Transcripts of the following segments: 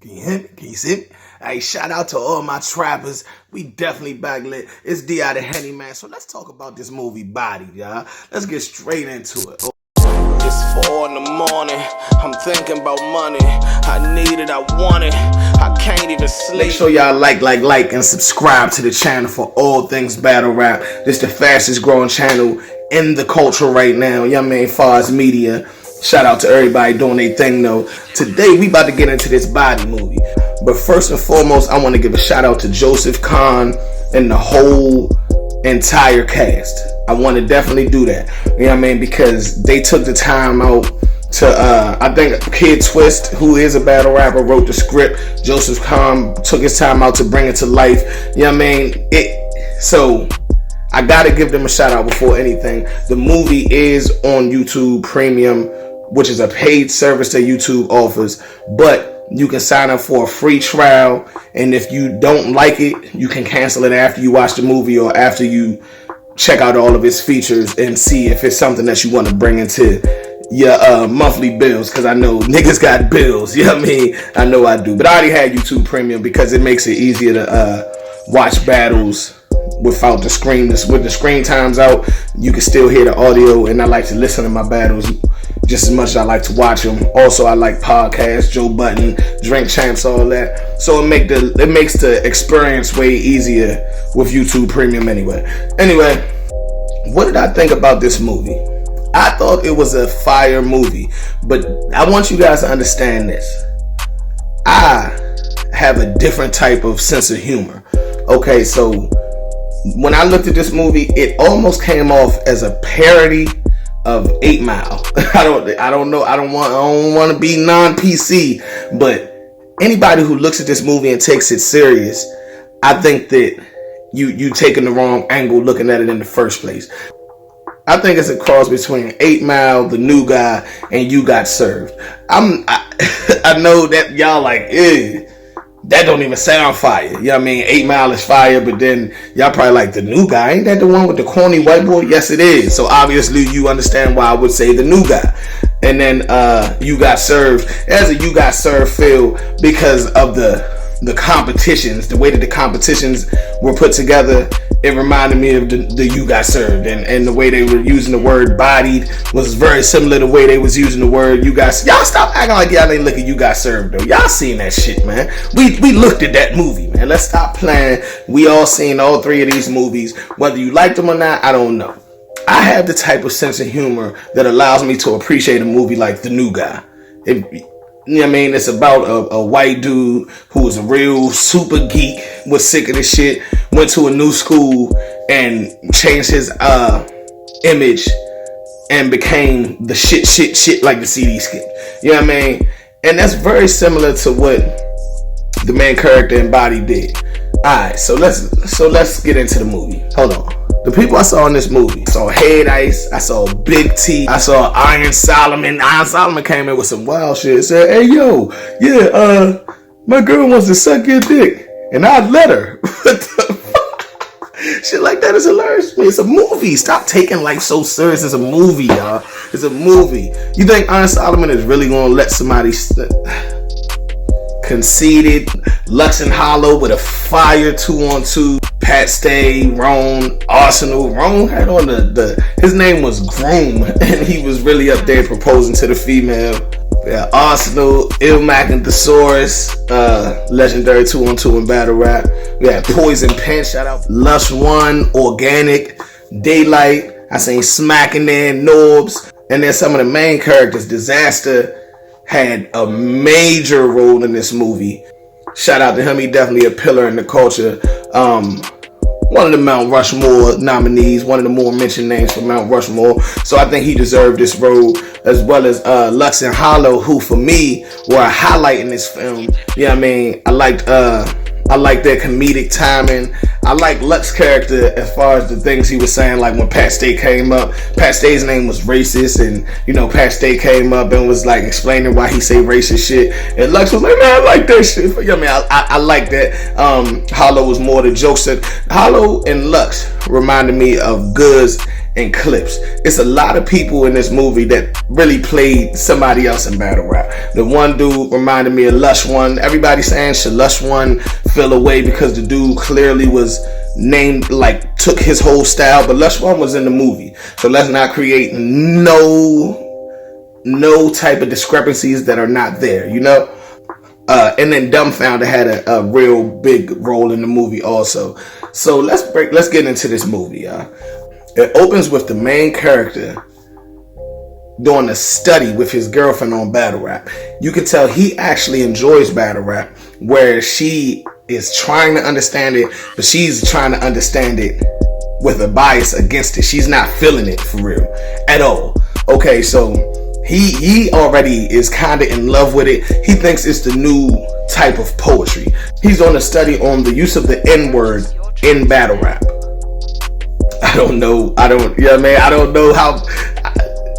Can you hear me? Can you see me? Hey, shout out to all my trappers. We definitely back lit. It's D out of Henny, man. So let's talk about this movie, Bodied, y'all. Let's get straight into it. It's 4 in the morning. I'm thinking about money. I need it, I want it. I can't even sleep. Make sure y'all like, and subscribe to the channel for all things battle rap. This the fastest growing channel in the culture right now. You know what I mean? Far as media. Shout out to everybody doing their thing though. Today we about to get into this Body movie. But first and foremost, I want to give a shout out to Joseph Kahn and the whole entire cast. I want to definitely do that. You know what I mean? Because they took the time out to, I think Kid Twist, who is a battle rapper, wrote the script. Joseph Kahn took his time out to bring it to life. You know what I mean? So I gotta give them a shout out before anything. The movie is on YouTube Premium, which is a paid service that YouTube offers, but you can sign up for a free trial, and if you don't like it, you can cancel it after you watch the movie or after you check out all of its features and see if it's something that you want to bring into your monthly bills, because I know niggas got bills, you know what I mean? I know I do, but I already had YouTube Premium because it makes it easier to watch battles without the screen. With the screen times out, you can still hear the audio, and I like to listen to my battles just as much as I like to watch them. Also, I like podcasts, Joe Budden, Drink Champs, all that. So it makes the experience way easier with YouTube Premium anyway. Anyway, what did I think about this movie? I thought it was a fire movie, but I want you guys to understand this. I have a different type of sense of humor. Okay, so when I looked at this movie, it almost came off as a parody of 8 Mile. I don't know. I don't want to be non-PC, but anybody who looks at this movie and takes it serious, I think that you taking the wrong angle looking at it in the first place. I think it's a cross between 8 Mile, The New Guy, and You Got Served. I know that y'all like, ew, that don't even sound fire. You know what I mean? 8 Mile is fire, but then y'all probably like, The New Guy, ain't that the one with the corny white boy? Yes, it is. So obviously you understand why I would say The New Guy. And then You Got Served. It has a You Got Served feel because of the competitions, the way that the competitions were put together. It reminded me of the You Got Served, and the way they were using the word bodied was very similar to the way they was using the word you got. Y'all stop acting like y'all ain't looking You Got Served though. Y'all seen that shit, man. We looked at that movie, man. Let's stop playing. We all seen all 3 of these movies. Whether you liked them or not, I don't know. I have the type of sense of humor that allows me to appreciate a movie like The New Guy. You know what I mean? It's about a white dude who was a real super geek, was sick of this shit, went to a new school and changed his image and became the shit like the CD skip. You know what I mean? And that's very similar to what the main character in Body did. Alright, so let's get into the movie. Hold on. The people I saw in this movie, I saw Head Ice, I saw Big T, I saw Iron Solomon. Iron Solomon came in with some wild shit. Said, hey yo, yeah, my girl wants to suck your dick, and I'd let her. What the fuck? Shit like that is hilarious. It's a movie. Stop taking life so serious. It's a movie, y'all. It's a movie. You think Iron Solomon is really gonna let somebody conceited, Lux and Hollow with a fire 2-on-2? Pat Stay, Ron, Arsenal. Ron had on his name was Groom, and he was really up there proposing to the female. Yeah, Arsenal, Ilmac and Thesaurus, legendary 2-on-2 in battle rap. We had Poison Pen, shout out Lush One, Organic, Daylight. I seen Smack in there, Norbs, and then some of the main characters. Disaster had a major role in this movie. Shout out to him. He definitely a pillar in the culture. One of the Mount Rushmore nominees, one of the more mentioned names for Mount Rushmore. So I think he deserved this role, as well as Lux and Hollow, who for me were a highlight in this film. You know what I mean? I liked their comedic timing. I like Lux's character as far as the things he was saying, like when Pat Stay came up. Pat Stay's name was racist, and you know, Pat Stay came up and was like explaining why he say racist shit, and Lux was like, man, I like that shit. You know what I mean? I like that. Hollow was more the jokester. Hollow and Lux reminded me of Goods in clips. It's a lot of people in this movie that really played somebody else in battle rap. The one dude reminded me of Lush One. Everybody saying should Lush One fell away because the dude clearly was named, like, took his whole style, but Lush One was in the movie. So let's not create no type of discrepancies that are not there, you know? And then Dumbfounded had a real big role in the movie also. So let's get into this movie, y'all. It opens with the main character doing a study with his girlfriend on battle rap. You can tell he actually enjoys battle rap, where she is trying to understand it, but she's trying to understand it with a bias against it. She's not feeling it for real at all. Okay, so he already is kind of in love with it. He thinks it's the new type of poetry. He's on a study on the use of the N-word in battle rap. I don't know how.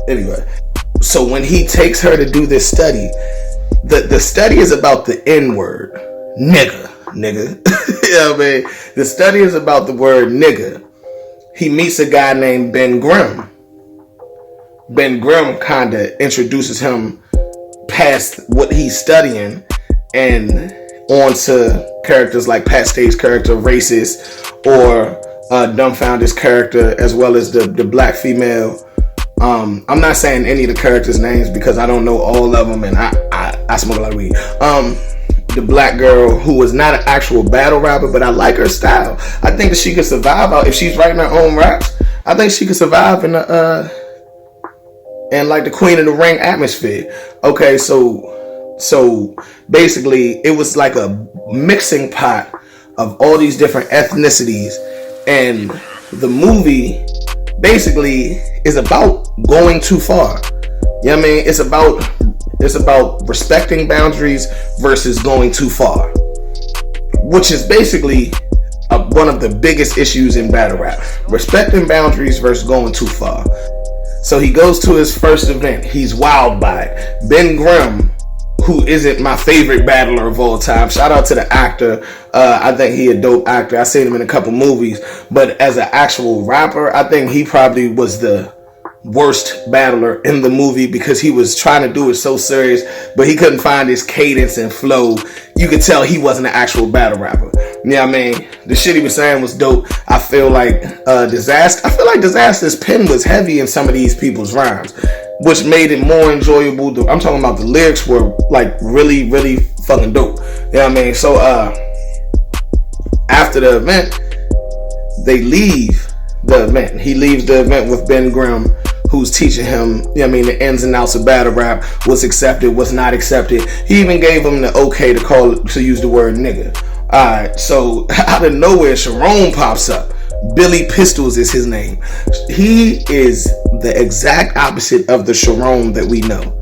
Anyway, so when he takes her to do this study, the study is about the N-word, nigga. You know what I mean? The study is about the word nigga. He meets a guy named Ben Grimm. Ben Grimm kind of introduces him past what he's studying and on to characters like Pat State's character, Racist, or Dumbfounded's character, as well as the black female. I'm not saying any of the characters' names because I don't know all of them, and I smoke a lot of weed. The black girl who was not an actual battle rapper, but I like her style. I think that she could survive out if she's writing her own raps. I think she could survive in like the Queen of the Ring atmosphere. Okay, so basically it was like a mixing pot of all these different ethnicities, and the movie basically is about going too far. You know what I mean? It's about respecting boundaries versus going too far, which is basically one of the biggest issues in battle rap. Respecting boundaries versus going too far. So he goes to his first event. He's wowed by it. Ben Grimm, who isn't my favorite battler of all time. Shout out to the actor. I think he a dope actor. I seen him in a couple movies. But as an actual rapper, I think he probably was the worst battler in the movie because he was trying to do it so serious, but he couldn't find his cadence and flow. You could tell he wasn't an actual battle rapper. You know what I mean? The shit he was saying was dope. I feel like Disaster's pen was heavy in some of these people's rhymes, which made it more enjoyable. I'm talking about the lyrics were like really, really fucking dope. You know what I mean? So after the event, they leave the event. He leaves the event with Ben Grimm, who's teaching him, you know what I mean, the ins and outs of battle rap, what's accepted, what's not accepted. He even gave him the okay to use the word nigga. Alright, so out of nowhere, Sharon pops up. Billy Pistols is his name. He is the exact opposite of the Sharon that we know.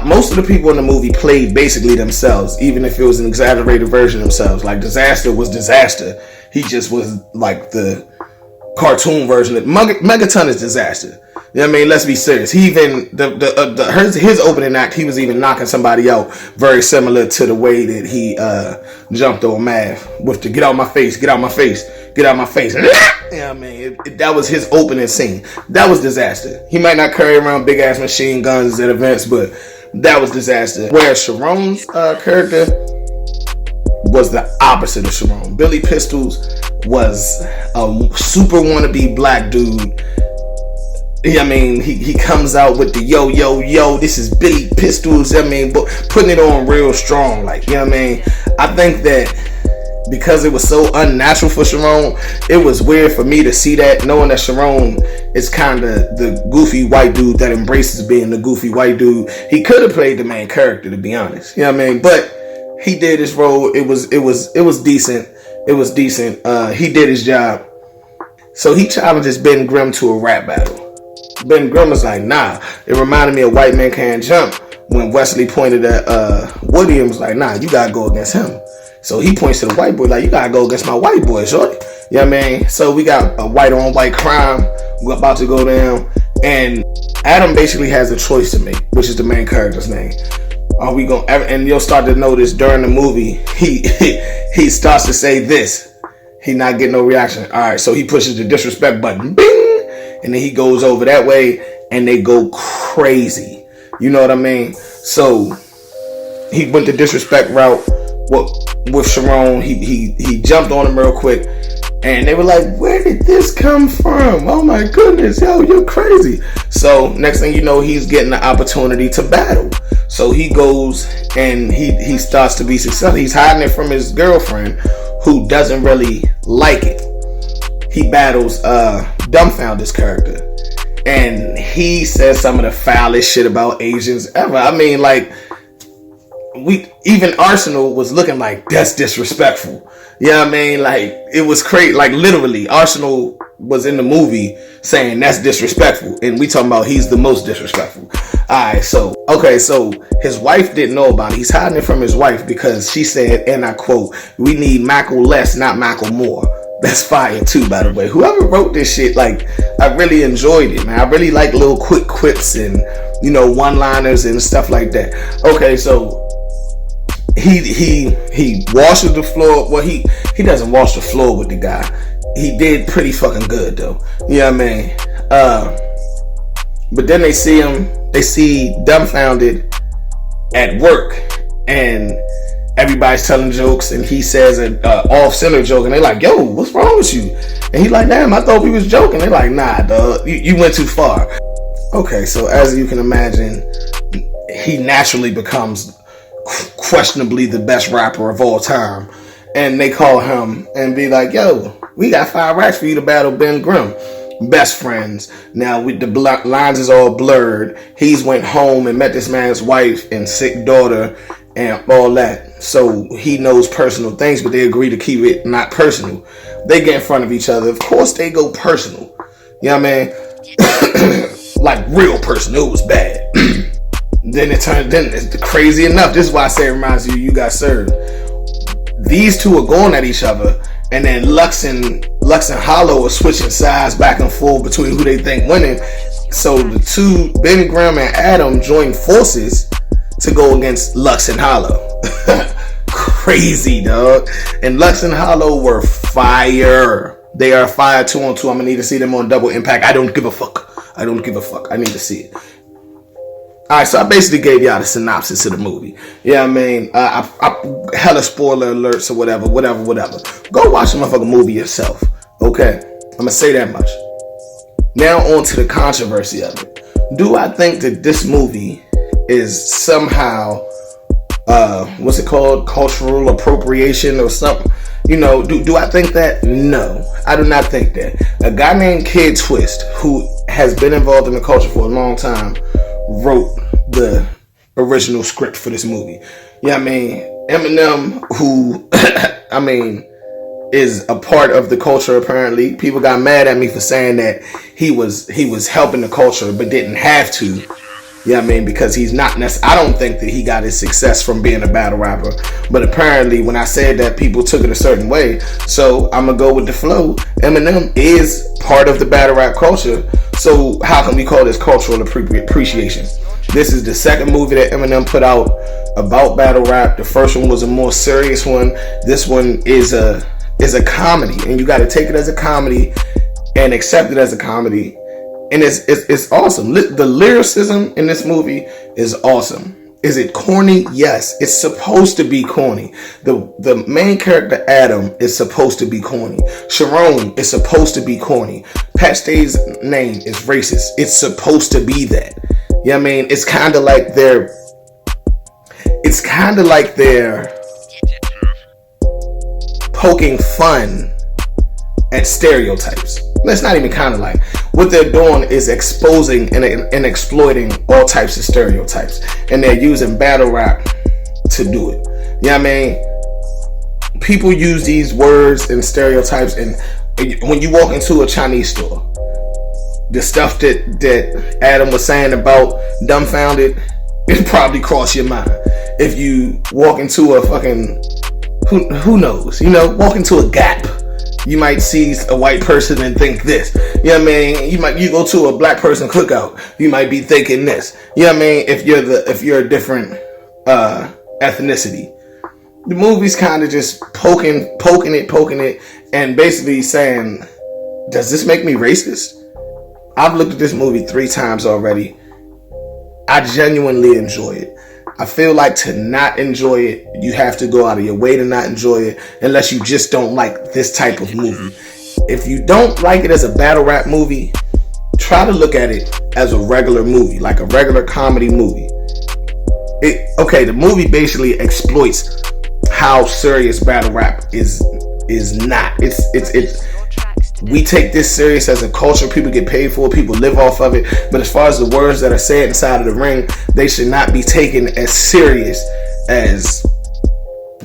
Most of the people in the movie played basically themselves, even if it was an exaggerated version of themselves. Like Disaster was Disaster. He just was like the cartoon version. Megaton is Disaster. You know what I mean? Let's be serious. He even his opening act, he was even knocking somebody out very similar to the way that he jumped on Mav with the get out my face, get out my face, get out my face. You know what I mean? That was his opening scene. That was Disaster. He might not carry around big ass machine guns at events, but that was Disaster. Whereas Sharon's character was the opposite of Sharon. Billy Pistols was a super wannabe black dude. I mean, he comes out with the yo, this is Billy Pistols. I mean, but putting it on real strong, like, you know what I mean? I think that because it was so unnatural for Sharon, it was weird for me to see that, knowing that Sharon is kind of the goofy white dude that embraces being the goofy white dude. He could have played the main character, to be honest. You know what I mean? But he did his role. It was decent. It was decent. He did his job. So he challenges Ben Grimm to a rap battle. Ben Grimm was like, nah. It reminded me of White Man Can't Jump when Wesley pointed at Woody and was like, nah, you gotta go against him. So he points to the white boy like, you gotta go against my white boy, shorty. You know what I mean? So we got a white on white crime. We're about to go down. And Adam basically has a choice to make, which is the main character's name. Are we going? And you'll start to notice during the movie, he starts to say this. He not getting no reaction. All right, so he pushes the disrespect button. Bing! and then he goes over that way, and they go crazy. You know what I mean? So he went the disrespect route with Sharon. He jumped on him real quick, and they were like, where did this come from? Oh my goodness, yo, you're crazy. So next thing you know, he's getting the opportunity to battle. So he goes and he starts to be successful. He's hiding it from his girlfriend, who doesn't really like it. He battles Dumbfounded's character, and he says some of the foulest shit about Asians ever. I mean, like, even Arsenal was looking like, that's disrespectful. You know what I mean? Like, it was crazy. Like, literally, Arsenal was in the movie saying that's disrespectful, and we talking about he's the most disrespectful. Alright, so his wife didn't know about it. He's hiding it from his wife because she said, and I quote, we need Michael less, not Michael more. That's fire too, by the way. Whoever wrote this shit, like, I really enjoyed it, man. I really like little quick quips and, you know, one-liners and stuff like that. Okay, so he washes the floor. Well, he doesn't wash the floor with the guy. He did pretty fucking good though. You know what I mean? But then they see Dumbfounded at work, and everybody's telling jokes, and he says an off-center joke, and they're like, yo, what's wrong with you? And he's like, damn, I thought we was joking. They're like, nah, dog, you went too far. Okay, so as you can imagine, he naturally becomes questionably the best rapper of all time, and they call him and be like, yo, we got 5 racks for you to battle Ben Grimm. Best friends. Now with the lines is all blurred. He's went home and met this man's wife and sick daughter and all that, so he knows personal things, but they agree to keep it not personal. They get in front of each other. Of course they go personal. You know what I mean? Like real personal. It was bad. Then it's crazy enough. This is why I say it reminds you got served. These two are going at each other, and then Lux and Hollow are switching sides back and forth between who they think winning. So the two, Ben Grimm and Adam, join forces to go against Lux and Hollow. Crazy, dog. And Lux and Hollow were fire. They are fire 2-on-2. I'm gonna need to see them on Double Impact. I don't give a fuck. I need to see it. Alright, so I basically gave y'all the synopsis of the movie. Yeah, I mean, I hella spoiler alerts or whatever. Go watch the motherfucking movie yourself. Okay? I'm gonna say that much. Now on to the controversy of it. Do I think that this movie is somehow, what's it called? Cultural appropriation or something? You know, do I think that? No, I do not think that. A guy named Kid Twist, who has been involved in the culture for a long time, wrote the original script for this movie. Yeah, I mean, Eminem, who I mean is a part of the culture apparently. People got mad at me for saying that he was helping the culture but didn't have to. Yeah, I mean, because he's not I don't think that he got his success from being a battle rapper. But apparently when I said that, people took it a certain way. So I'm gonna go with the flow. Eminem is part of the battle rap culture. So how can we call this cultural appreciation? This is the second movie that Eminem put out about battle rap. The first one was a more serious one. This one is a comedy, and you got to take it as a comedy and accept it as a comedy. And it's awesome. The lyricism in this movie is awesome. Is it corny? Yes, it's supposed to be corny. The main character, Adam, is supposed to be corny. Sharon is supposed to be corny. Pat Stay's name is racist. It's supposed to be that. You know what I mean? It's kind of like they're poking fun at stereotypes. That's not even kind of like. What they're doing is exposing and exploiting all types of stereotypes. And they're using battle rap to do it. You know what I mean? People use these words and stereotypes, and when you walk into a Chinese store, the stuff that Adam was saying about Dumbfounded, it probably crossed your mind. If you walk into a fucking, who knows, you know, walk into a Gap, you might see a white person and think this. You know what I mean? You go to a black person cookout, you might be thinking this. You know what I mean? If you're a different ethnicity. The movie's kind of just poking it, and basically saying, does this make me racist? I've looked at this movie 3 times already. I genuinely enjoy it. I feel like to not enjoy it, you have to go out of your way to not enjoy it, unless you just don't like this type of movie. If you don't like it as a battle rap movie, try to look at it as a regular movie, like a regular comedy movie. The movie basically exploits how serious battle rap is not. It's we take this serious as a culture. People get paid for it. People live off of it. But as far as the words that are said inside of the ring, they should not be taken as serious as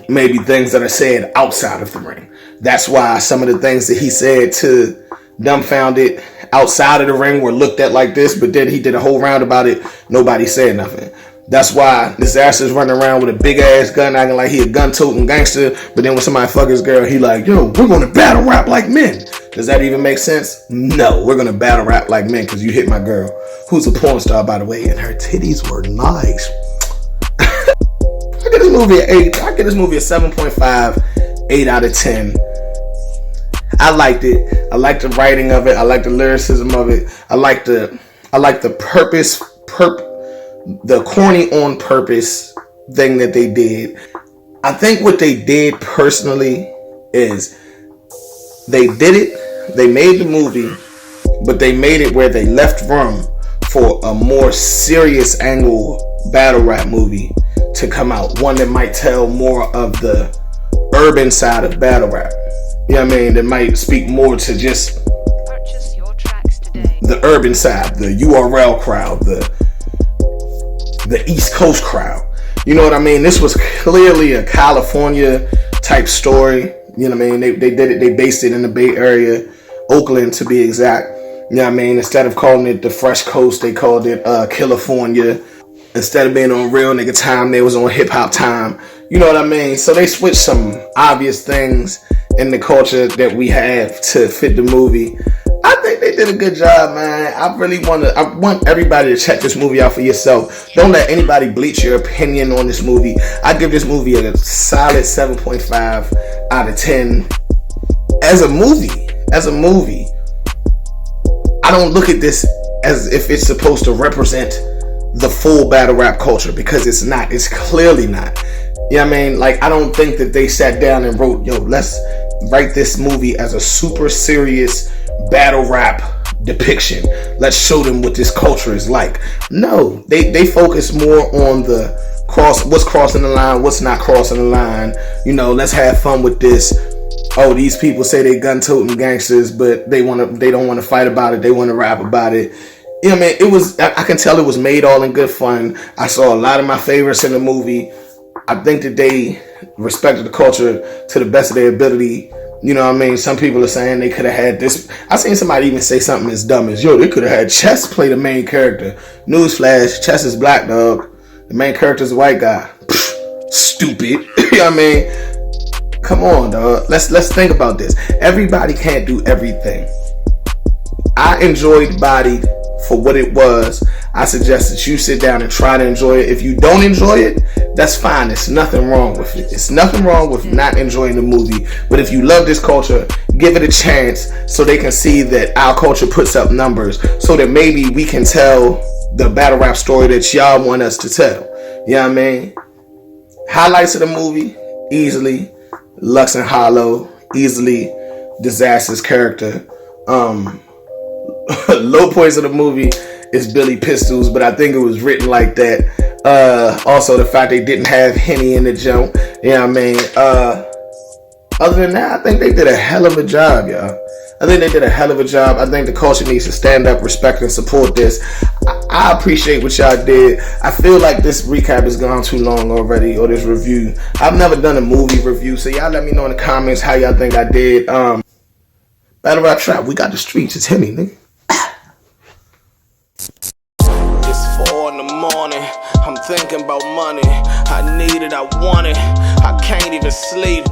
maybe things that are said outside of the ring. That's why some of the things that he said to Dumbfounded outside of the ring were looked at like this, but then he did a whole round about it. Nobody said nothing. That's why Disaster's running around with a big ass gun, acting like he a gun-toting gangster. But then when somebody fuck his girl, he like, yo, we're gonna battle rap like men. Does that even make sense? No, we're gonna battle rap like men because you hit my girl, who's a porn star, by the way, and her titties were nice. I give this movie an 8. I give this movie a 7.5, 8 out of 10. I liked it. I liked the writing of it. I liked the lyricism of it. I like the purpose, the corny on purpose thing that they did. I think what they did personally is they did it, they made the movie, but they made it where they left room for a more serious angle battle rap movie to come out. One that might tell more of the urban side of battle rap. You know what I mean? That might speak more to just the urban side, the URL crowd, the East Coast crowd. You know what I mean? This was clearly a California type story. You know what I mean? They did it. They based it in the Bay Area, Oakland to be exact. You know what I mean? Instead of calling it the Fresh Coast, they called it California. Instead of being on real nigga time, they was on hip hop time. You know what I mean? So they switched some obvious things in the culture that we have to fit the movie. I think they did a good job, man. I want everybody to check this movie out for yourself. Don't let anybody bleach your opinion on this movie. I give this movie a solid 7.5 out of 10. As a movie, I don't look at this as if it's supposed to represent the full battle rap culture, because it's not. It's clearly not. You know what I mean? Like, I don't think that they sat down and wrote, yo, let's write this movie as a super serious battle rap depiction. Let's show them what this culture is like. No, they focus more on what's crossing the line, what's not crossing the line. You know, let's have fun with this. Oh, these people say they gun-toting gangsters, but they don't want to fight about it. They want to rap about it. You know what I mean? I can tell it was made all in good fun. I saw a lot of my favorites in the movie. I think that they respected the culture to the best of their ability. You know what I mean? Some people are saying they could have had this. I seen somebody even say something as dumb as, yo, they could have had Chess play the main character. Newsflash, Chess is black, dog. The main character is a white guy. Pfft, stupid. You know what I mean? Come on, dog. Let's think about this. Everybody can't do everything. I enjoyed Bodied for what it was. I suggest that you sit down and try to enjoy it. If you don't enjoy it, that's fine. There's nothing wrong with it. It's nothing wrong with not enjoying the movie. But if you love this culture, give it a chance so they can see that our culture puts up numbers, so that maybe we can tell the battle rap story that y'all want us to tell. You know what I mean? Highlights of the movie, easily Lux and Hollow, easily Disaster's character. Low points of the movie is Billy Pistols, but I think it was written like that. Also, the fact they didn't have Henny in the jump. You know what I mean? Other than that, I think they did a hell of a job, y'all. I think they did a hell of a job. I think the culture needs to stand up, respect, and support this. I appreciate what y'all did. I feel like this recap has gone too long already, or this review. I've never done a movie review, so y'all let me know in the comments how y'all think I did. Battle Rap Trap, we got the streets. It's Henny, nigga. It's 4 in the morning. I'm thinking about money. I need it, I want it. I can't even sleep.